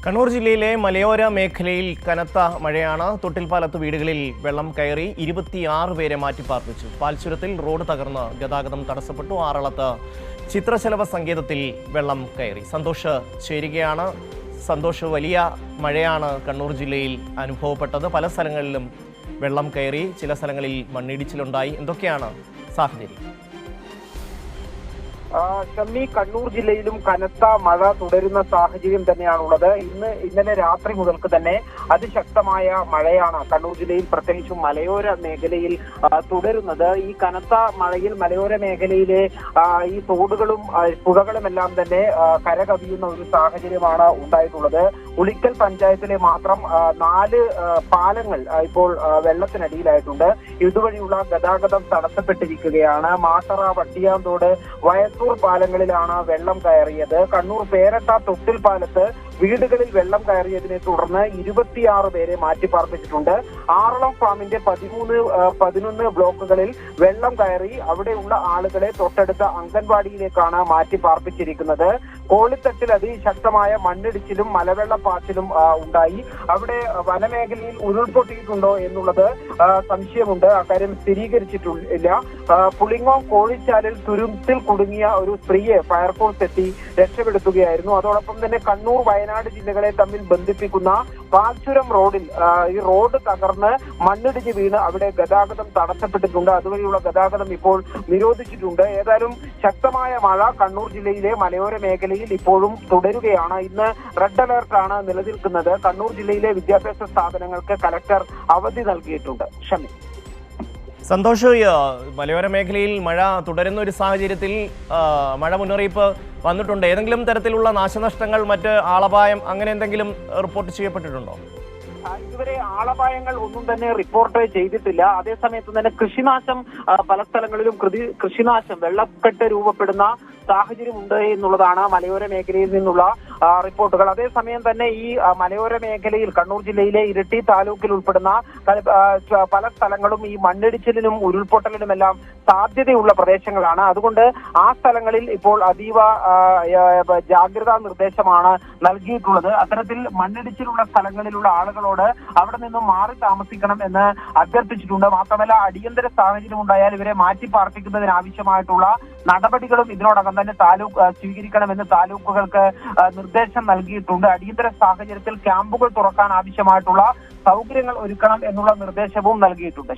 കണ്ണൂർ ജില്ലയിലെ മലയോര മേഖലയിൽ കനത്ത മഴയാണ്. തൊട്ടിൽപ്പാലത്ത് വീടുകളിൽ വെള്ളം കയറി 26 പേരെ മാറ്റിപ്പാർപ്പിച്ചു. പാൽച്ചുരത്തിൽ റോഡ് തകർന്ന് ഗതാഗതം തടസ്സപ്പെട്ടു. ആറളത്ത് ചിത്രശലഭ സങ്കേതത്തിൽ വെള്ളം കയറി. സന്തോഷ് ചേരുകയാണ്. സന്തോഷ്, വലിയ മഴയാണ് കണ്ണൂർ ജില്ലയിൽ അനുഭവപ്പെട്ടത്. പല സ്ഥലങ്ങളിലും വെള്ളം കയറി, ചില സ്ഥലങ്ങളിൽ മണ്ണിടിച്ചിലുണ്ടായി. എന്തൊക്കെയാണ് സാഹചര്യം? ഷമ്മി, കണ്ണൂർ ജില്ലയിലും കനത്ത മഴ തുടരുന്ന സാഹചര്യം തന്നെയാണുള്ളത്. ഇന്നലെ രാത്രി മുതൽക്ക് തന്നെ അതിശക്തമായ മഴയാണ് കണ്ണൂർ ജില്ലയിൽ, പ്രത്യേകിച്ചും മലയോര മേഖലയിൽ തുടരുന്നത്. ഈ കനത്ത മഴയിൽ മലയോര മേഖലയിലെ ഈ തോടുകളും പുഴകളുമെല്ലാം തന്നെ കരകവിയുന്ന ഒരു സാഹചര്യമാണ് ഉണ്ടായിട്ടുള്ളത്. ഉളിക്കൽ പഞ്ചായത്തിലെ മാത്രം 4 പാലങ്ങൾ ഇപ്പോൾ വെള്ളത്തിനടിയിലായിട്ടുണ്ട്. ഇതുവഴിയുള്ള ഗതാഗതം തടസ്സപ്പെട്ടിരിക്കുകയാണ്. മാട്ടറ, വട്ടിയാന്തോട്, വയത്തൂർ പാലങ്ങളിലാണ് വെള്ളം കയറിയത്. കണ്ണൂർ പേരട്ട തൊട്ടിൽ പാലത്ത് വീടുകളിൽ വെള്ളം കയറിയതിനെ തുടർന്ന് 26 പേരെ മാറ്റിപ്പാർപ്പിച്ചിട്ടുണ്ട്. ആറളം ഫാമിന്റെ 13-11 ബ്ലോക്കുകളിൽ വെള്ളം കയറി അവിടെയുള്ള ആളുകളെ തൊട്ടടുത്ത അംഗൻവാടിയിലേക്കാണ് മാറ്റിപ്പാർപ്പിച്ചിരിക്കുന്നത്. കോളിത്തട്ടിൽ അതിശക്തമായ മണ്ണിടിച്ചിലും മലവെള്ളപ്പാച്ചിലും ഉണ്ടായി. അവിടെ വനമേഖലയിൽ ഉരുൾപൊട്ടിയിട്ടുണ്ടോ എന്നുള്ളത് സംശയമുണ്ട്. അക്കാര്യം സ്ഥിരീകരിച്ചിട്ടില്ല. പുളിങ്ങോം കോഴിച്ചാലിൽ തുരുത്തിൽ കുടുങ്ങിയ ഒരു സ്ത്രീയെ ഫയർഫോഴ്സ് എത്തി രക്ഷപ്പെടുത്തുകയായിരുന്നു. അതോടൊപ്പം തന്നെ കണ്ണൂർ, വയനാട് ജില്ലകളെ തമ്മിൽ ബന്ധിപ്പിക്കുന്ന പാൽച്ചുരം റോഡിൽ ഈ റോഡ് തകർന്ന് മണ്ണിടിച്ച് വീണ് അവിടെ ഗതാഗതം തടസ്സപ്പെട്ടിട്ടുണ്ട്. അതുവഴിയുള്ള ഗതാഗതം ഇപ്പോൾ നിരോധിച്ചിട്ടുണ്ട്. ഏതായാലും ശക്തമായ മഴ കണ്ണൂർ ജില്ലയിലെ മലയോര മേഖലയിൽ ഇപ്പോഴും തുടരുകയാണ്. ഇന്ന് റെഡ് അലർട്ടാണ് നിലനിൽക്കുന്നത്. കണ്ണൂർ ജില്ലയിലെ വിദ്യാഭ്യാസ സ്ഥാപനങ്ങൾക്ക് കലക്ടർ അവധി നൽകിയിട്ടുണ്ട്. ഷമി. സന്തോഷ്, മലയോര മേഖലയിൽ മഴ തുടരുന്ന ഒരു സാഹചര്യത്തിൽ മഴ മുന്നറിയിപ്പ് വന്നിട്ടുണ്ട്. ഏതെങ്കിലും തരത്തിലുള്ള നാശനഷ്ടങ്ങൾ, മറ്റ് ആളപായം അങ്ങനെ എന്തെങ്കിലും റിപ്പോർട്ട് ചെയ്യപ്പെട്ടിട്ടുണ്ടോ? ഇതുവരെ ആളപായങ്ങൾ ഒന്നും തന്നെ റിപ്പോർട്ട് ചെയ്തിട്ടില്ല. അതേസമയത്ത് തന്നെ കൃഷിനാശം പല സ്ഥലങ്ങളിലും കൃഷിനാശം, വെള്ളക്കെട്ട് രൂപപ്പെടുന്ന സാഹചര്യമുണ്ട് എന്നുള്ളതാണ് മലയോര മേഖലയിൽ നിന്നുള്ള റിപ്പോർട്ടുകൾ. അതേസമയം തന്നെ ഈ മലയോര മേഖലയിൽ കണ്ണൂർ ജില്ലയിലെ ഇരിട്ടി താലൂക്കിൽ ഉൾപ്പെടുന്ന പല സ്ഥലങ്ങളും ഈ മണ്ണിടിച്ചിലിനും ഉരുൾപൊട്ടലിനുമെല്ലാം സാധ്യതയുള്ള പ്രദേശങ്ങളാണ്. അതുകൊണ്ട് ആ സ്ഥലങ്ങളിൽ ഇപ്പോൾ അതീവ ജാഗ്രതാ നിർദ്ദേശമാണ് നൽകിയിട്ടുള്ളത്. അത്തരത്തിൽ മണ്ണിടിച്ചിലുള്ള സ്ഥലങ്ങളിലുള്ള ആളുകളോട് അവിടെ നിന്നും മാറി താമസിക്കണം എന്ന് അഭ്യർത്ഥിച്ചിട്ടുണ്ട്. മാത്രമല്ല, അടിയന്തര സാഹചര്യം ഉണ്ടായാൽ ഇവരെ മാറ്റി പാർപ്പിക്കുന്നതിനാവശ്യമായിട്ടുള്ള നടപടികളും ഇതിനോടകം തന്നെ സ്വീകരിക്കണമെന്ന് താലൂക്കുകൾക്ക് നിർദ്ദേശം നൽകിയിട്ടുണ്ട്. അടിയന്തര സാഹചര്യത്തിൽ ക്യാമ്പുകൾ തുറക്കാൻ ആവശ്യമായിട്ടുള്ള സൗകര്യങ്ങൾ ഒരുക്കണം എന്നുള്ള നിർദ്ദേശവും നൽകിയിട്ടുണ്ട്.